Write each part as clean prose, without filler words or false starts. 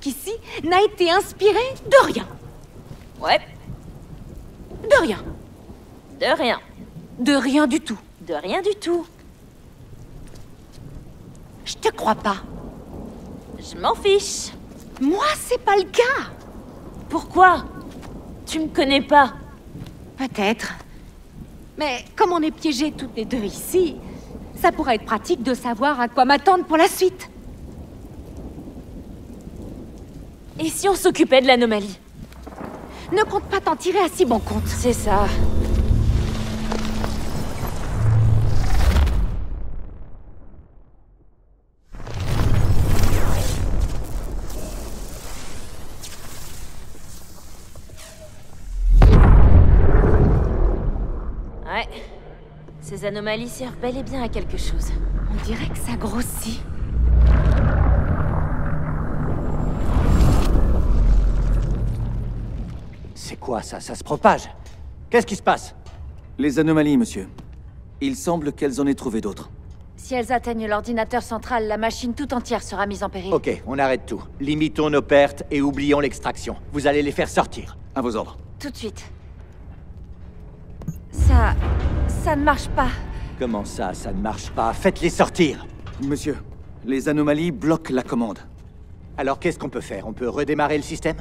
qu'ici n'a été inspiré de rien. Ouais, De rien. de rien. De rien du tout. De rien du tout. Je te crois pas. Je m'en fiche. Moi, c'est pas le cas. Pourquoi? Tu me connais pas. Peut-être. Mais comme on est piégés toutes les deux ici, ça pourrait être pratique de savoir à quoi m'attendre pour la suite. Et si on s'occupait de l'anomalie? Ne compte pas t'en tirer à si bon compte. C'est ça. Ouais. Ces anomalies servent bel et bien à quelque chose. On dirait que ça grossit. C'est quoi ça? Ça se propage. Qu'est-ce qui se passe? Les anomalies, monsieur. Il semble qu'elles en aient trouvé d'autres. Si elles atteignent l'ordinateur central, la machine tout entière sera mise en péril. Ok, on arrête tout. Limitons nos pertes et oublions l'extraction. Vous allez les faire sortir. À vos ordres. Tout de suite. Ça ne marche pas. Comment ça ne marche pas? Faites-les sortir. Monsieur, les anomalies bloquent la commande. Alors qu'est-ce qu'on peut faire? On peut redémarrer le système?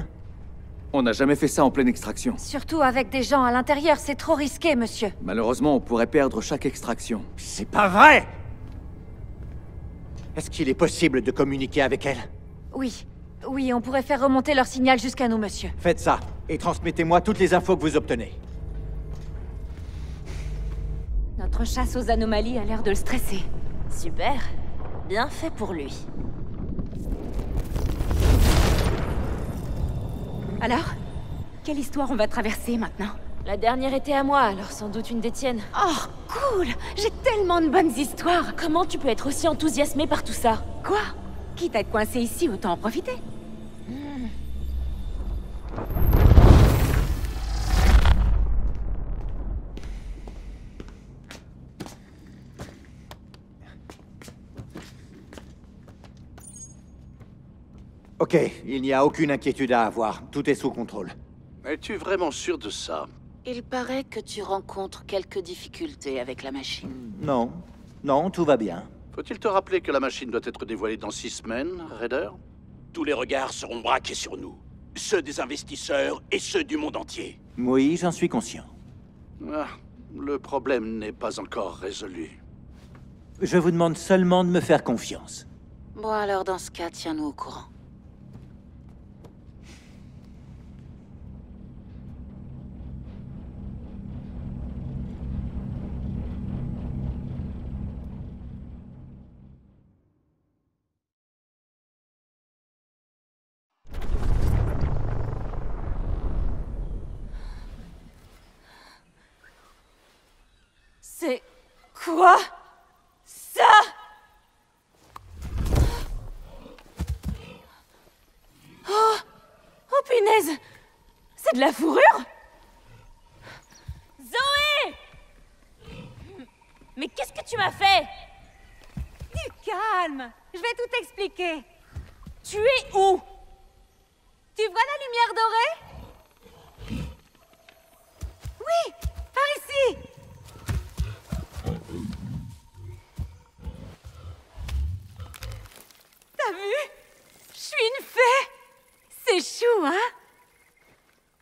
On n'a jamais fait ça en pleine extraction. Surtout avec des gens à l'intérieur, c'est trop risqué, monsieur. Malheureusement, on pourrait perdre chaque extraction. C'est pas vrai! Est-ce qu'il est possible de communiquer avec elle? Oui. Oui, on pourrait faire remonter leur signal jusqu'à nous, monsieur. Faites ça, et transmettez-moi toutes les infos que vous obtenez. Notre chasse aux anomalies a l'air de le stresser. Super. Bien fait pour lui. Alors, quelle histoire on va traverser maintenant? La dernière était à moi, alors sans doute une des tiennes. Oh, cool! J'ai tellement de bonnes histoires! Comment tu peux être aussi enthousiasmé par tout ça? Quoi? Quitte à être coincé ici, autant en profiter. Ok, il n'y a aucune inquiétude à avoir. Tout est sous contrôle. Es-tu vraiment sûr de ça? Il paraît que tu rencontres quelques difficultés avec la machine. Non. Non, tout va bien. Faut-il te rappeler que la machine doit être dévoilée dans 6 semaines, Raider? Tous les regards seront braqués sur nous. Ceux des investisseurs et ceux du monde entier. Oui, j'en suis conscient. Ah, le problème n'est pas encore résolu. Je vous demande seulement de me faire confiance. Bon alors dans ce cas, tiens-nous au courant. C'est... quoi? Ça? Oh! Oh punaise! C'est de la fourrure? Zoé! Mais qu'est-ce que tu m'as fait? Du calme! Je vais tout expliquer. Tu es où? Tu vois la lumière dorée? Oui! Par ici! T'as vu? Je suis une fée! C'est chou, hein?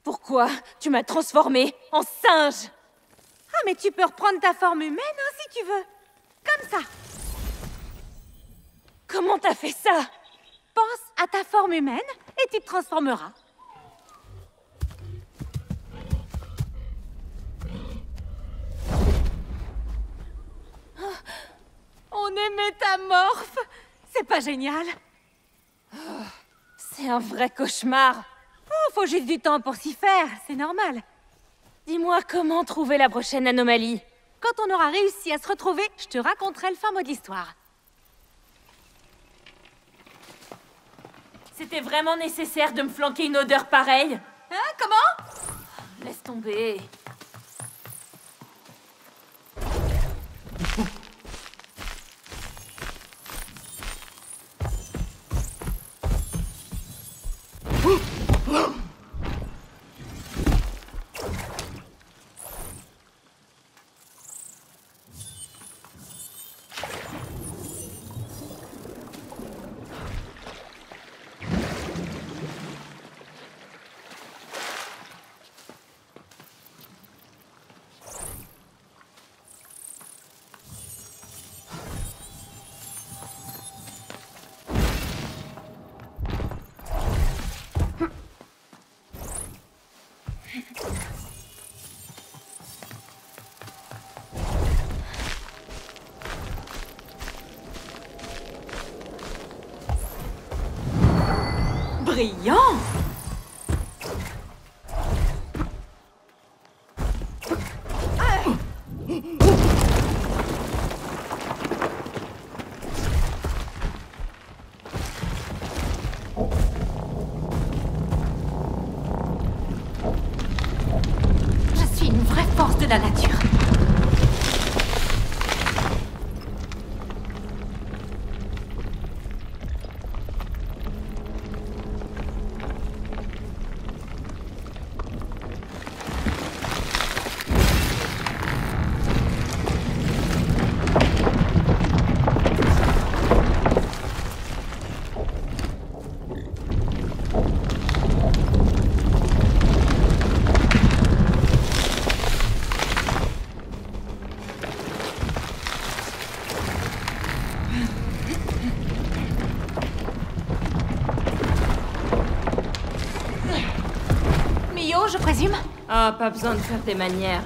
Pourquoi tu m'as transformée en singe? Ah, mais tu peux reprendre ta forme humaine, hein, si tu veux. Comme ça. Comment t'as fait ça? Pense à ta forme humaine et tu te transformeras. On est métamorphes! C'est pas génial? C'est un vrai cauchemar. Oh, faut juste du temps pour s'y faire, c'est normal. Dis-moi comment trouver la prochaine anomalie. Quand on aura réussi à se retrouver, je te raconterai le fin mot de l'histoire. C'était vraiment nécessaire de me flanquer une odeur pareille? Hein, comment? Laisse tomber. brillant! Je suis une vraie force de la nature. Je présume? Ah, pas besoin de faire tes manières.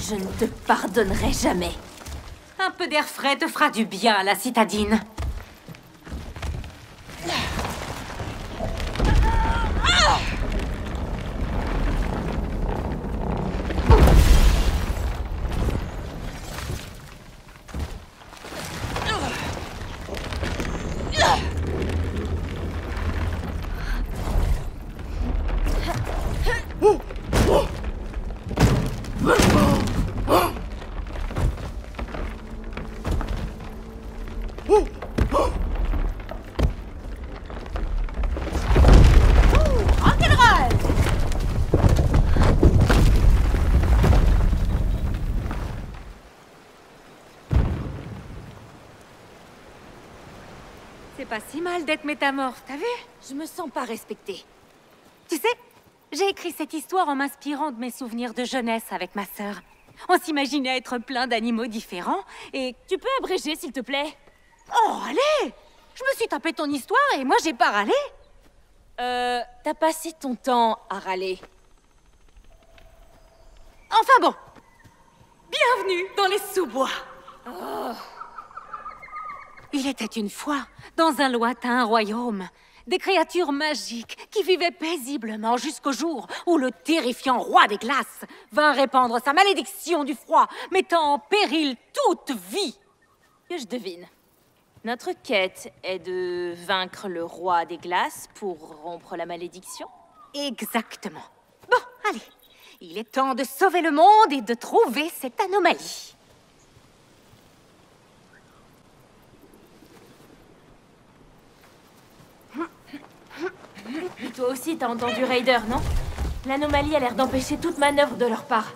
Je ne te pardonnerai jamais. Un peu d'air frais te fera du bien à la citadine. C'est pas si mal d'être métamorphe, t'as vu? Je me sens pas respectée. Tu sais, j'ai écrit cette histoire en m'inspirant de mes souvenirs de jeunesse avec ma sœur. On s'imaginait être plein d'animaux différents et... Tu peux abréger, s'il te plaît? Oh, allez! Je me suis tapé ton histoire et moi j'ai pas râlé. T'as passé ton temps à râler. Enfin bon. Bienvenue dans les sous-bois. Il était une fois, dans un lointain royaume, des créatures magiques qui vivaient paisiblement jusqu'au jour où le terrifiant roi des glaces vint répandre sa malédiction du froid, mettant en péril toute vie. Que je devine. Notre quête est de vaincre le roi des glaces pour rompre la malédiction? Exactement. Bon, allez. Il est temps de sauver le monde et de trouver cette anomalie. Et toi aussi, t'as entendu Raider, non? L'anomalie a l'air d'empêcher toute manœuvre de leur part.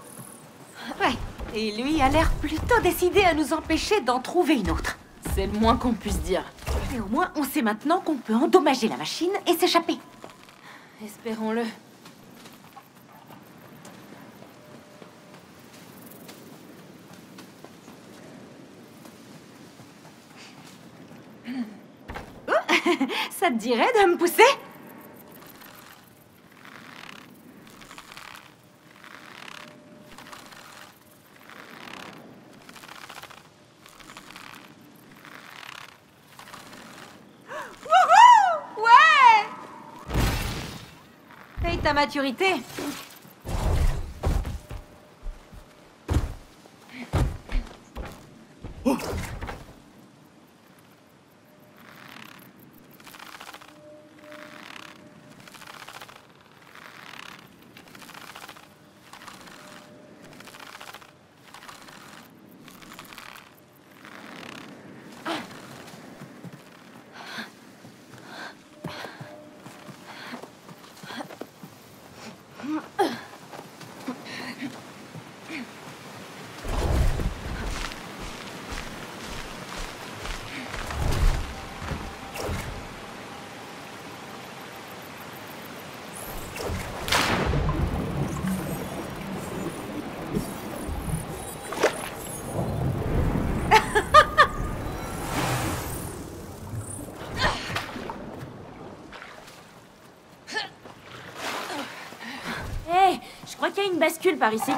Ouais, et lui a l'air plutôt décidé à nous empêcher d'en trouver une autre. C'est le moins qu'on puisse dire. Mais au moins, on sait maintenant qu'on peut endommager la machine et s'échapper. Espérons-le. Ça te dirait de me pousser? Wouhou! Ouais! Paye ta maturité. une bascule par ici.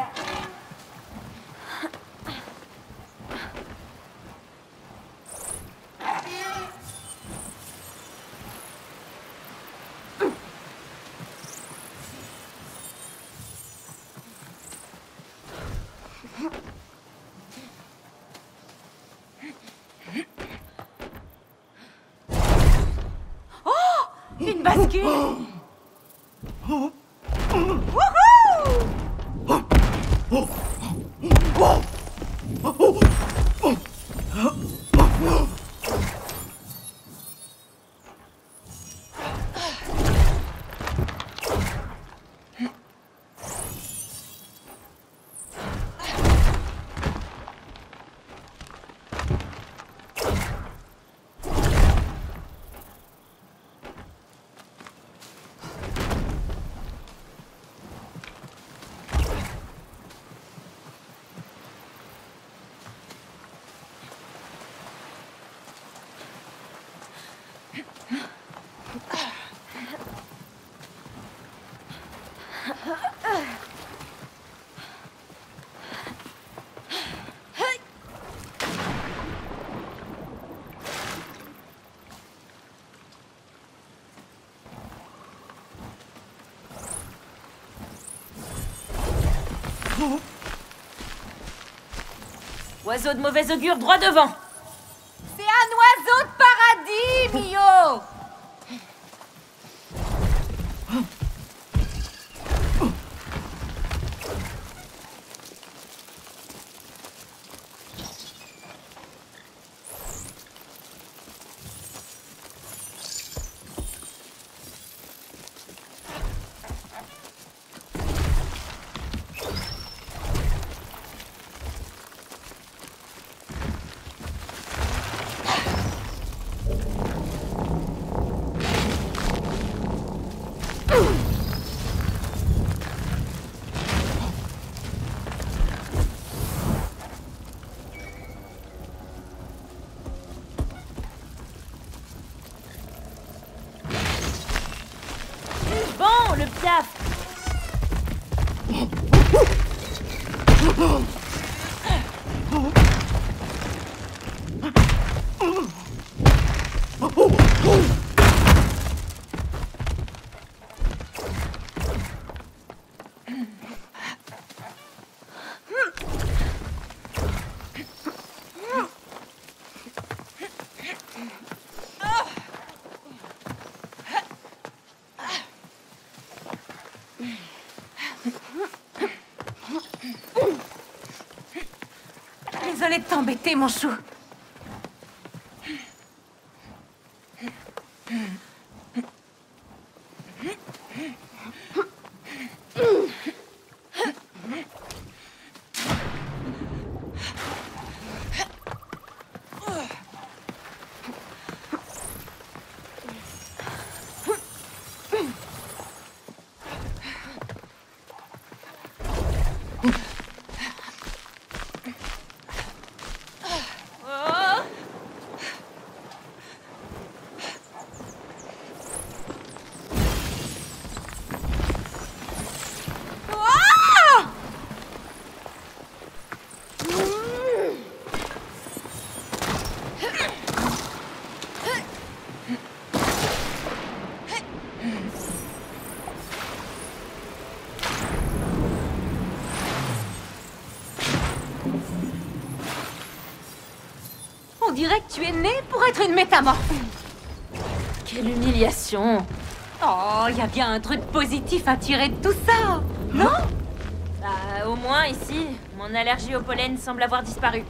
Une bascule. Oiseau de mauvais augure, droit devant. C'est un oiseau de paradis, Mio. Bon, le piaf. Désolée de t'embêter, mon chou. On dirait que tu es né pour être une métamorphe. Quelle humiliation. Oh, il y a bien un truc positif à tirer de tout ça, non? Bah, au moins ici, mon allergie au pollen semble avoir disparu.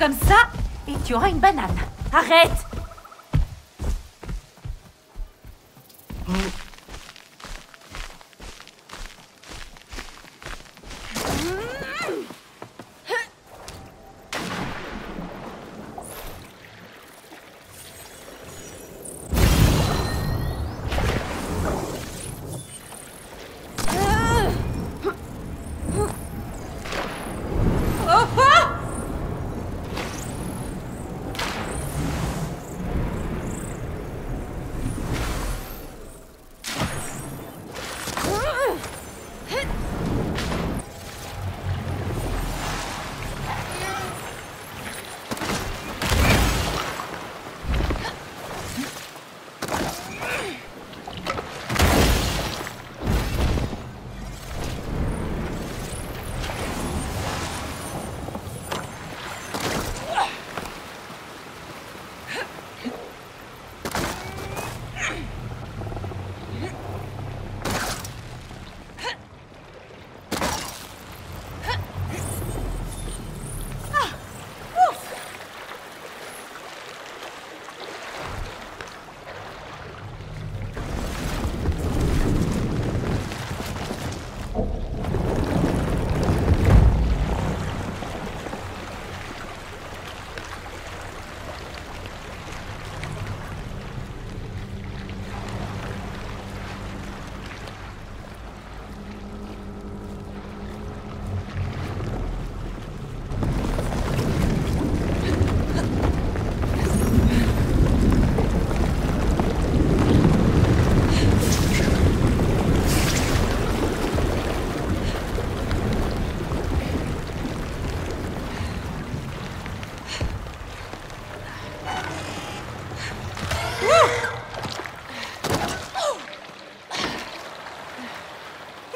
comme ça, et tu auras une banane. Arrête!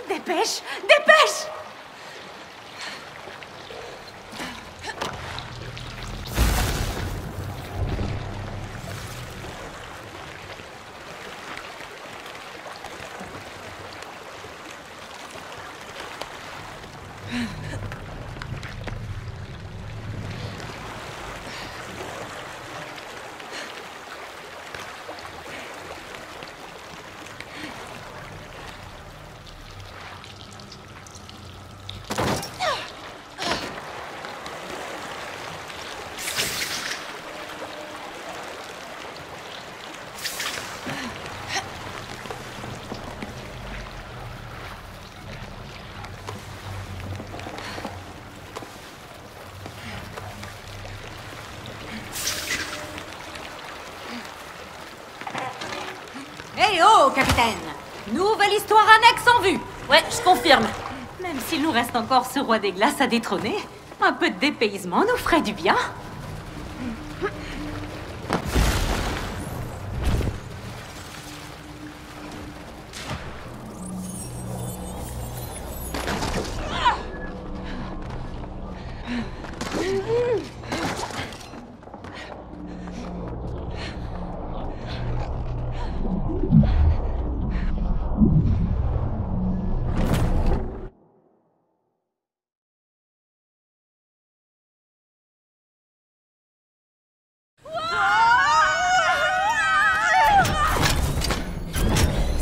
Dépêche! Dépêche! Hé oh, capitaine! Nouvelle histoire annexe en vue! Ouais, je confirme. Même s'il nous reste encore ce roi des glaces à détrôner, un peu de dépaysement nous ferait du bien.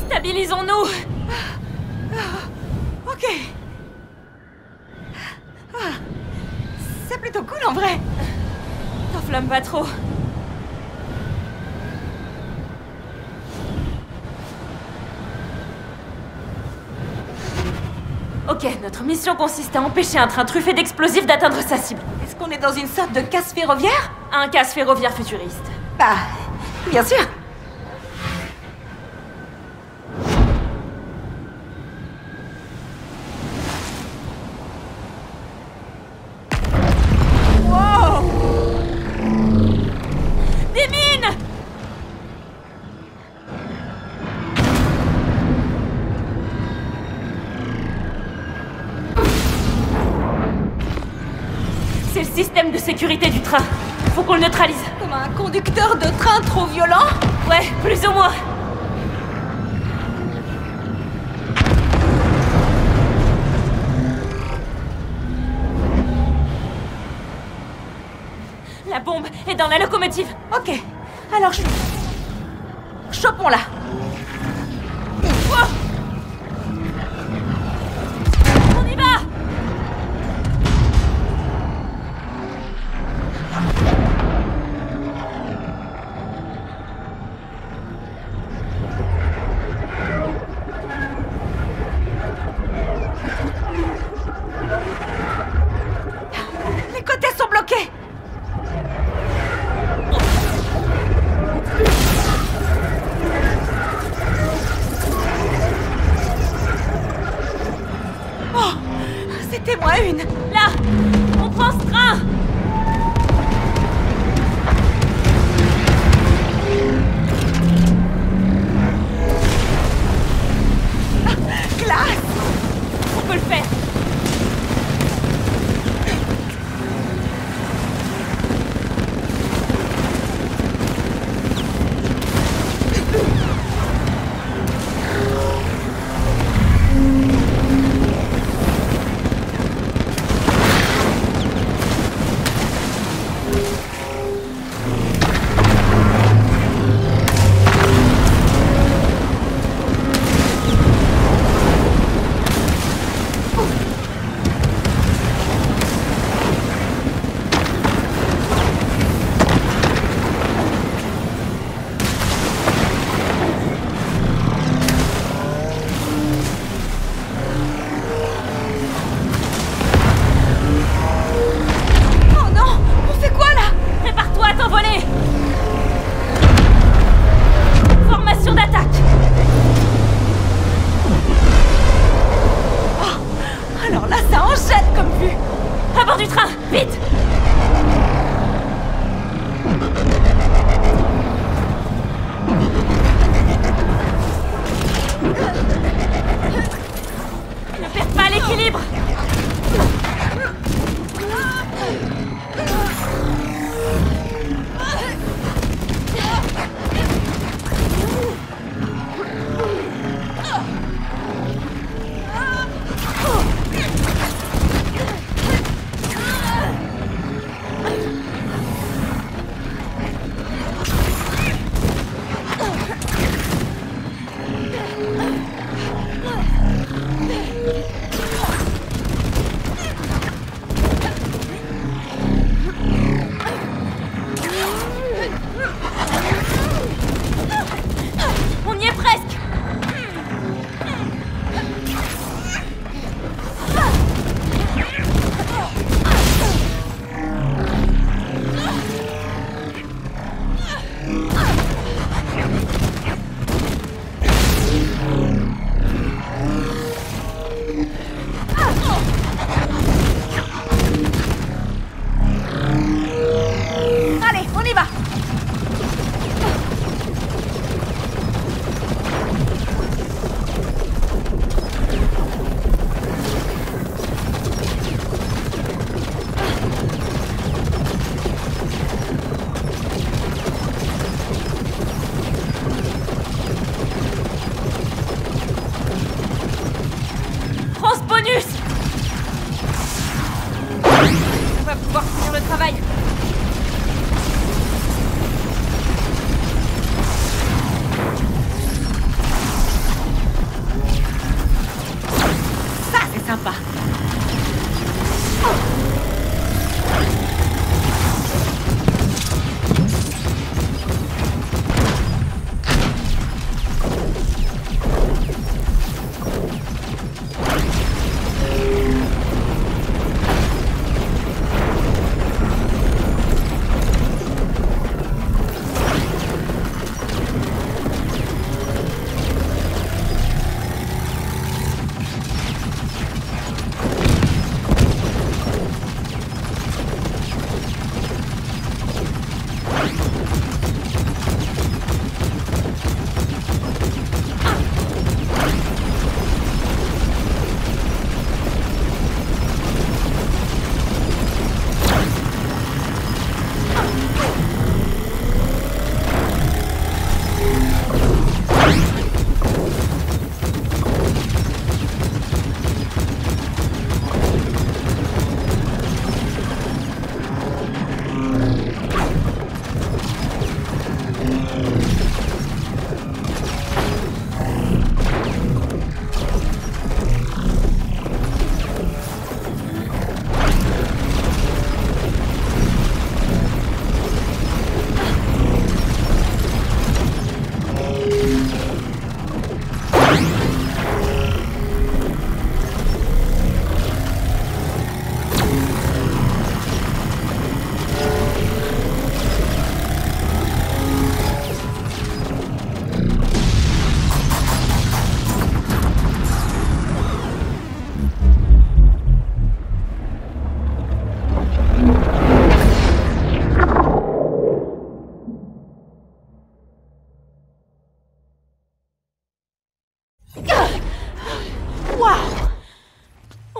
Stabilisons-nous! Ok. C'est plutôt cool en vrai. T'enflamme pas trop. Ok, notre mission consiste à empêcher un train truffé d'explosifs d'atteindre sa cible. Est-ce qu'on est dans une sorte de casse ferroviaire? Un casse ferroviaire futuriste. Bah, bien sûr. Des mines! C'est le système de sécurité du train. Faut qu'on le neutralise. Comme un conducteur de train trop violent? Ouais, plus ou moins. La bombe est dans la locomotive. Ok, alors chopons-la. Oh, on y va! Les côtés sont bloqués.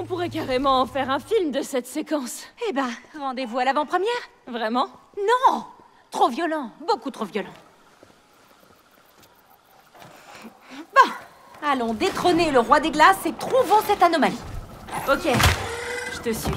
On pourrait carrément en faire un film de cette séquence. Eh ben, rendez-vous à l'avant-première? Vraiment? Non! Trop violent, beaucoup trop violent. Bon, allons détrôner le roi des glaces et trouvons cette anomalie. Ok, je te suis.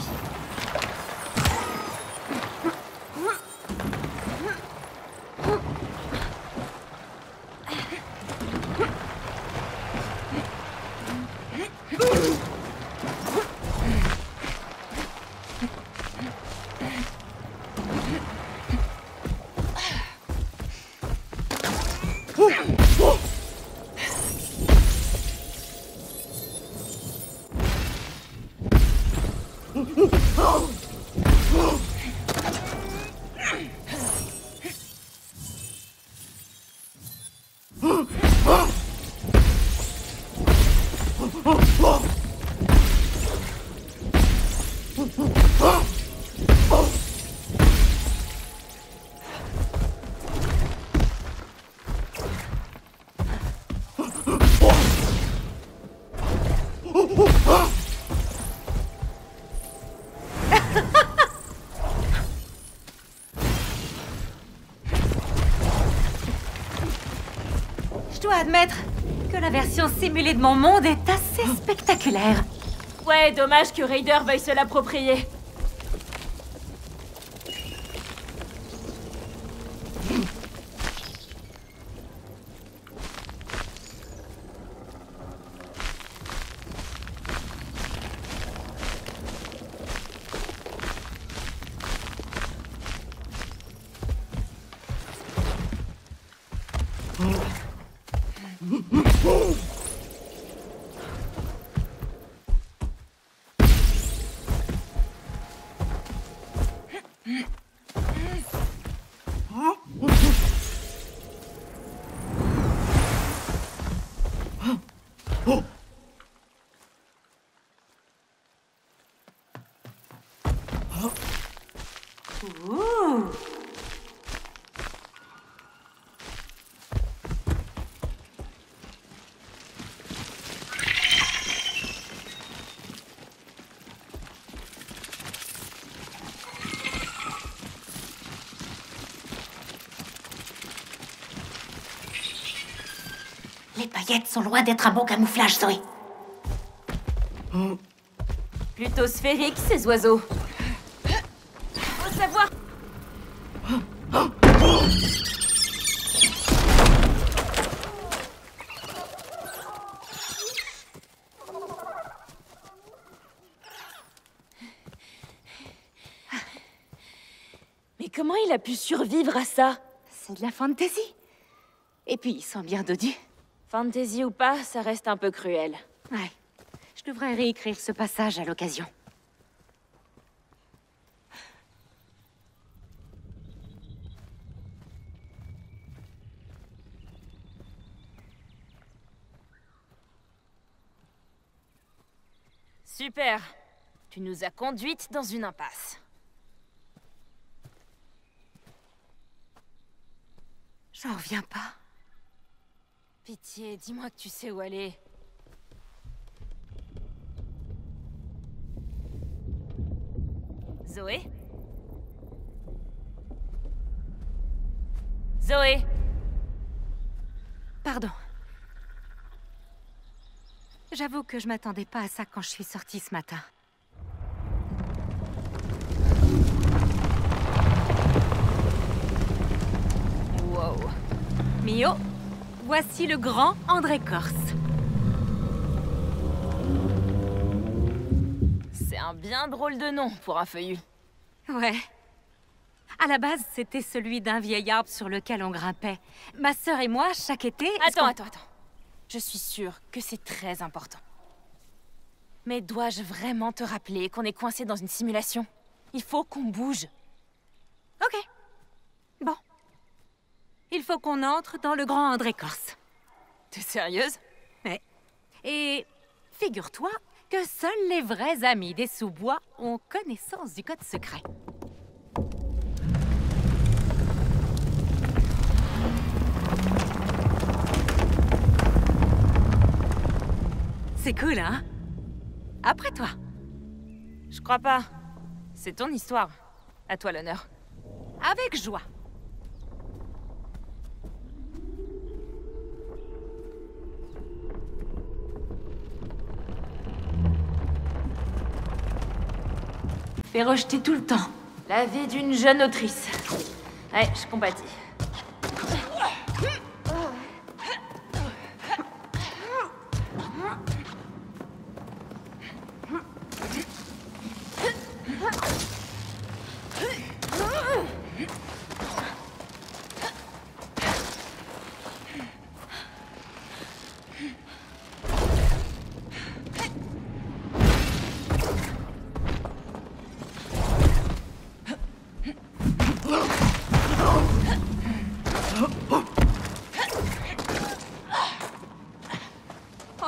Je dois admettre que la version simulée de mon monde est assez spectaculaire. Ouais, dommage que Raider veuille se l'approprier. Ouh. Les paillettes sont loin d'être un bon camouflage, Zoé. Plutôt sphérique, ces oiseaux. Faut savoir... Mais comment il a pu survivre à ça? C'est de la fantaisie. Et puis, ils sont bien dodus. Fantasy ou pas, ça reste un peu cruel. Ouais. Je devrais réécrire ce passage à l'occasion. Super. Tu nous as conduites dans une impasse. J'en reviens pas. Pitié, dis-moi que tu sais où aller. Zoé? Zoé? Pardon. J'avoue que je m'attendais pas à ça quand je suis sortie ce matin. Wow. Mio, voici le grand André Corse. C'est un bien drôle de nom pour un feuillu. Ouais. À la base, c'était celui d'un vieil arbre sur lequel on grimpait. Ma sœur et moi, chaque été... Attends. Je suis sûre que c'est très important. Mais dois-je vraiment te rappeler qu'on est coincé dans une simulation? Il faut qu'on bouge. Ok. Bon. Il faut qu'on entre dans le grand André Corse. T'es sérieuse? Ouais. Et figure-toi que seuls les vrais amis des sous-bois ont connaissance du code secret. C'est cool, hein? Après toi. Je crois pas. C'est ton histoire. À toi l'honneur. Avec joie. Fait rejeter tout le temps. La vie d'une jeune autrice. Ouais, je compatis.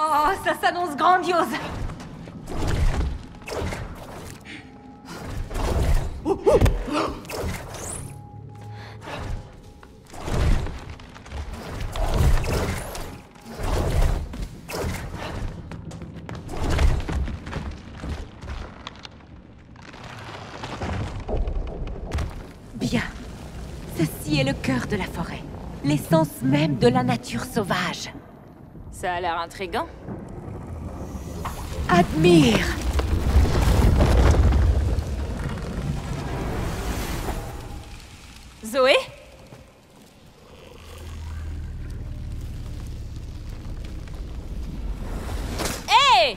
Oh, ça s'annonce grandiose. Bien. Ceci est le cœur de la forêt. L'essence même de la nature sauvage. Ça a l'air intriguant. Admire! Zoé? Hé!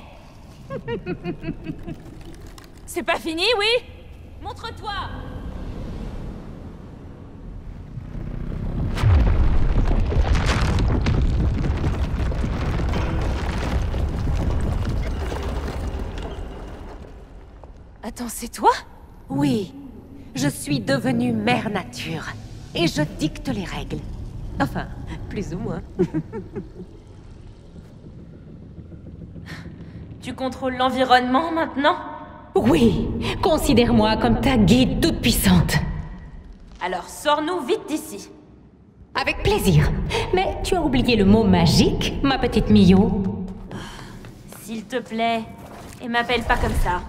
C'est pas fini, oui? Montre-toi! Attends, c'est toi? Oui, je suis devenue mère nature. Et je dicte les règles. Enfin, plus ou moins. Tu contrôles l'environnement maintenant? Oui, considère-moi comme ta guide toute puissante. Alors sors-nous vite d'ici. Avec plaisir. Mais tu as oublié le mot magique, ma petite Mio. S'il te plaît, et m'appelle pas comme ça.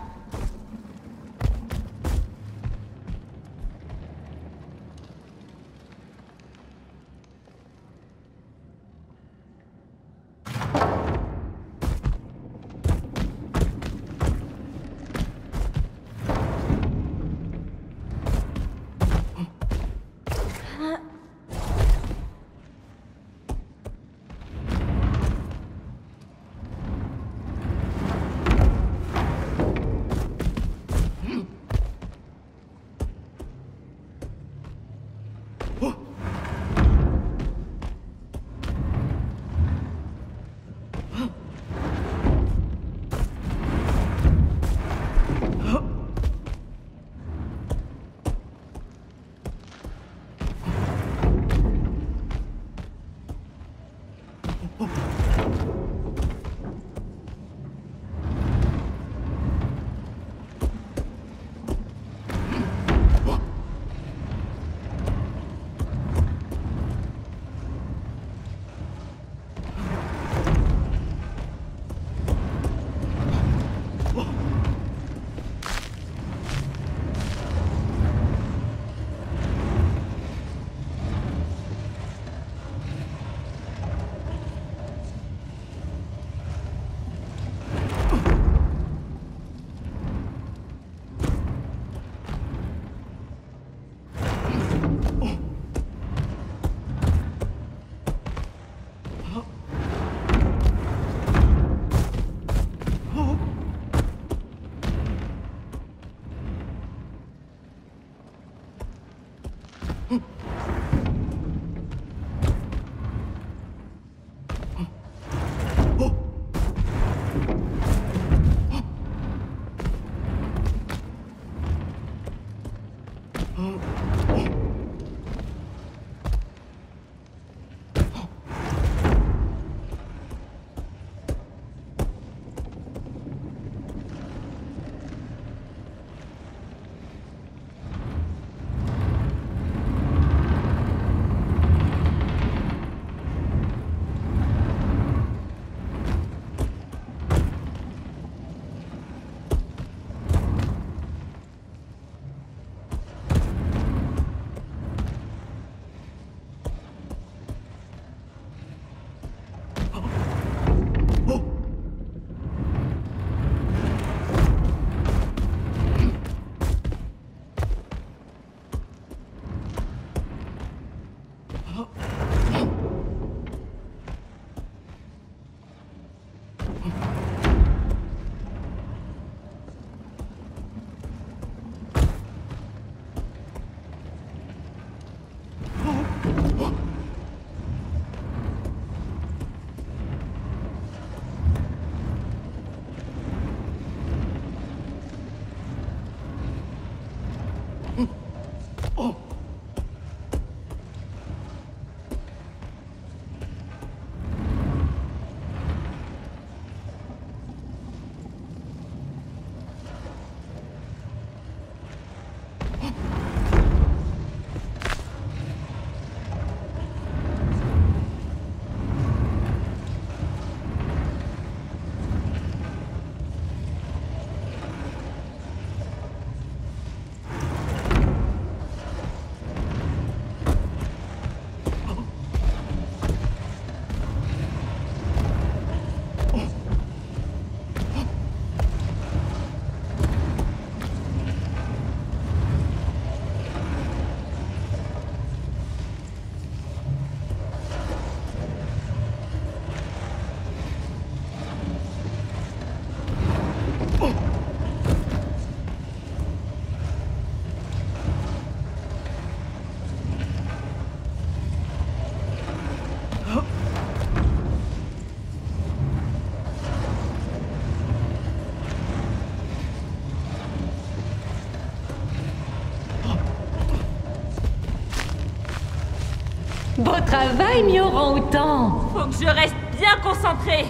Beau travail, mis au rang-outan. Faut que je reste bien concentrée.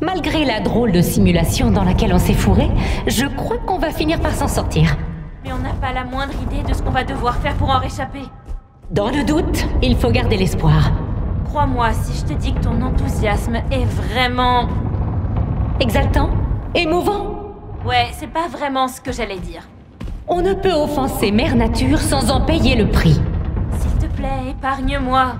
Malgré la drôle de simulation dans laquelle on s'est fourré, je crois qu'on va finir par s'en sortir. Mais on n'a pas la moindre idée de ce qu'on va devoir faire pour en réchapper. Dans le doute, il faut garder l'espoir. Crois-moi, si je te dis que ton enthousiasme est vraiment... Exaltant? Émouvant? Ouais, c'est pas vraiment ce que j'allais dire. On ne peut offenser Mère Nature sans en payer le prix. S'il te plaît, épargne-moi.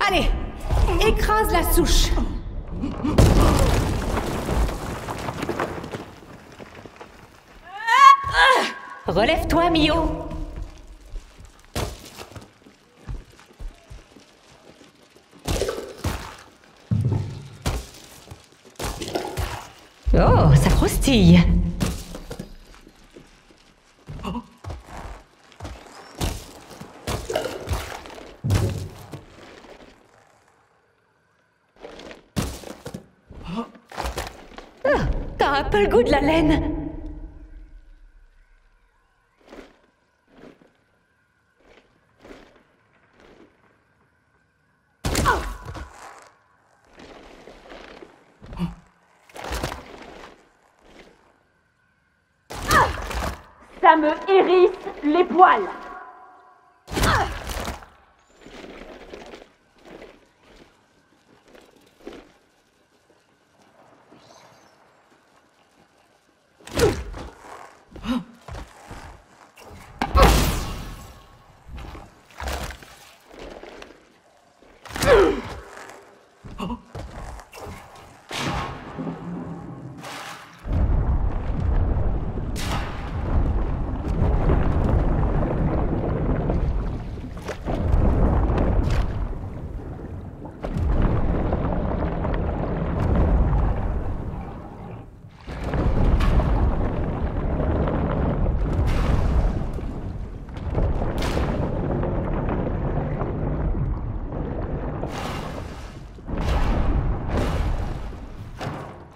Allez, écrase la souche. Relève-toi, Mio. Oh, ça croustille. Ah, t'as un peu le goût de la laine. Ça me hérisse les poils.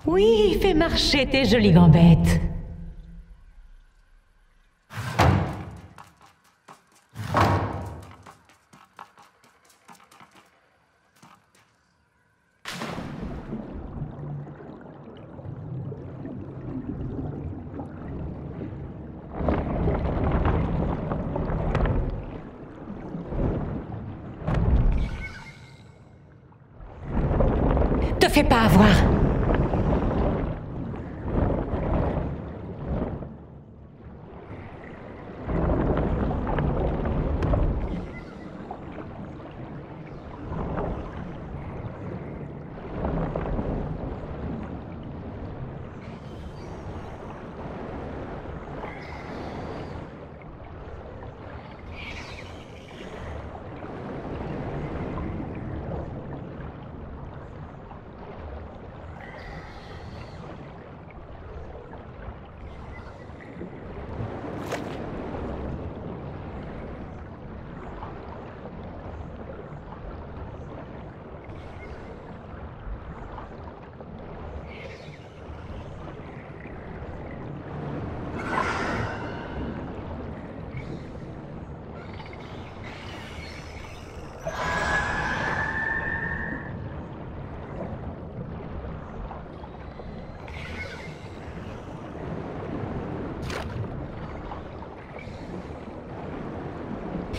Oui, fais marcher tes jolies gambettes. Te fais pas avoir.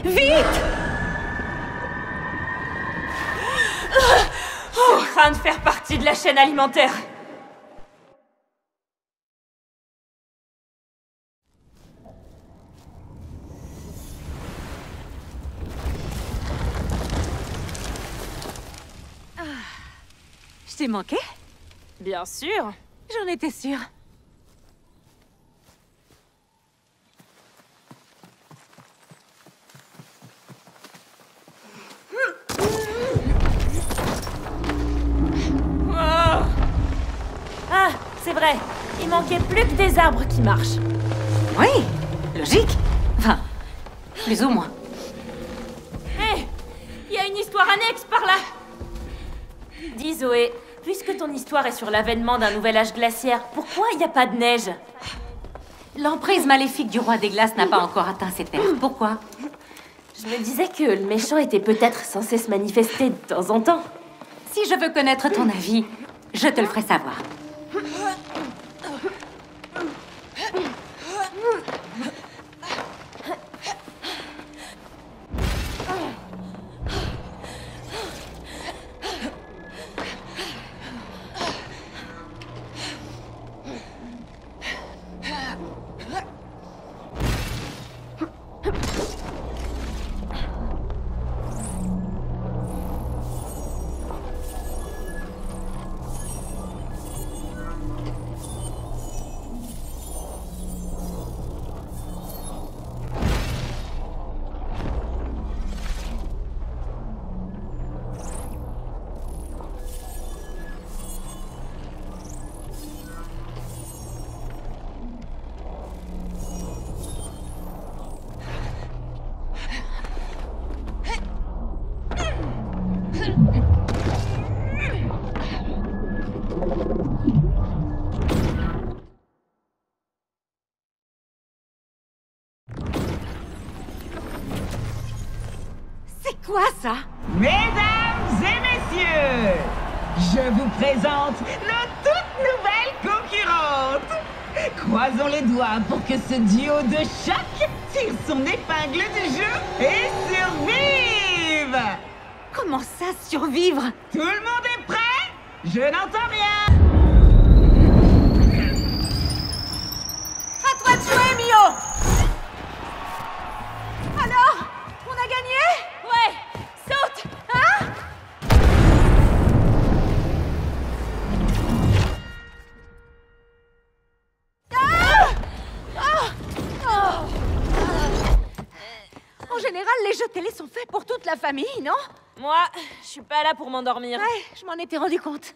Vite! Je crains de faire partie de la chaîne alimentaire. Je t'ai manqué? Bien sûr. J'en étais sûre. Ah, c'est vrai. Il manquait plus que des arbres qui marchent. Oui, logique. Enfin, plus ou moins. Hé, il y a une histoire annexe par là. Dis Zoé, puisque ton histoire est sur l'avènement d'un nouvel âge glaciaire, pourquoi il n'y a pas de neige? L'emprise maléfique du roi des glaces n'a pas encore atteint ces terres. Pourquoi? Je me disais que le méchant était peut-être censé se manifester de temps en temps. Si je veux connaître ton avis, je te le ferai savoir. C'est quoi ça? Mesdames et messieurs, je vous présente nos toutes nouvelles concurrentes. Croisons les doigts pour que ce duo de choc tire son épingle du jeu et survive. Comment ça, survivre? Tout le monde est prêt? Je n'entends rien. À toi de jouer, Mio! Alors, on a gagné? Ouais! Saute! Hein? de télé sont faits pour toute la famille, non? Moi, je suis pas là pour m'endormir. Ouais, je m'en étais rendu compte.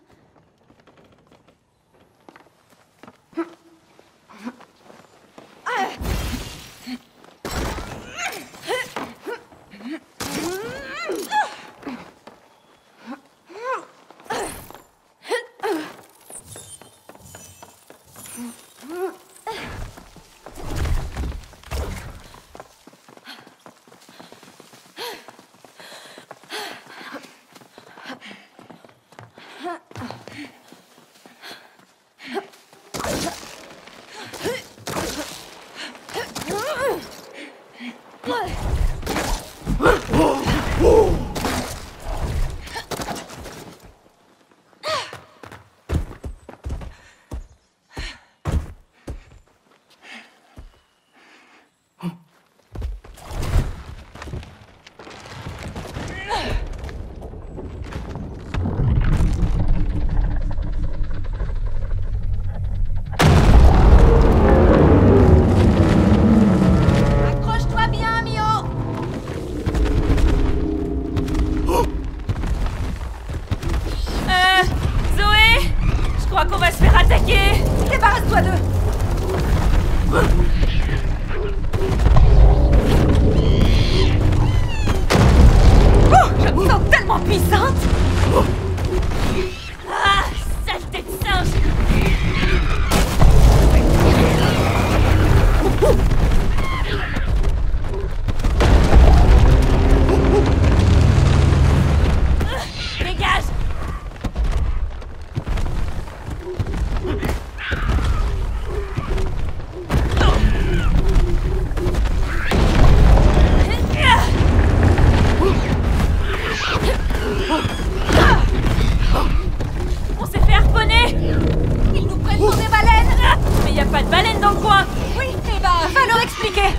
Accroche-toi bien, Mio! Zoé! Je crois qu'on va se faire attaquer! Débarrasse-toi d'eux! Oh, je me sens tellement puissante! Ah! Saleté de singe! Dégage! On s'est fait harponner! Ils nous prennent pour des baleines! Mais y a pas de baleine dans le coin! Oui, eh ben, va leur expliquer!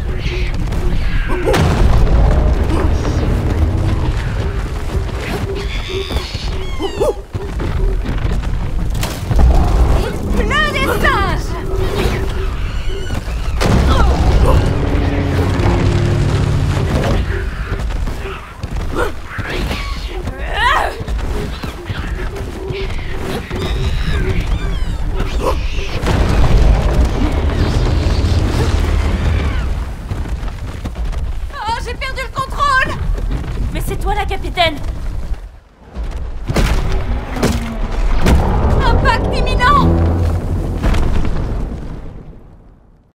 Il pleut des singes! Oh, j'ai perdu le contrôle! Mais c'est toi la capitaine!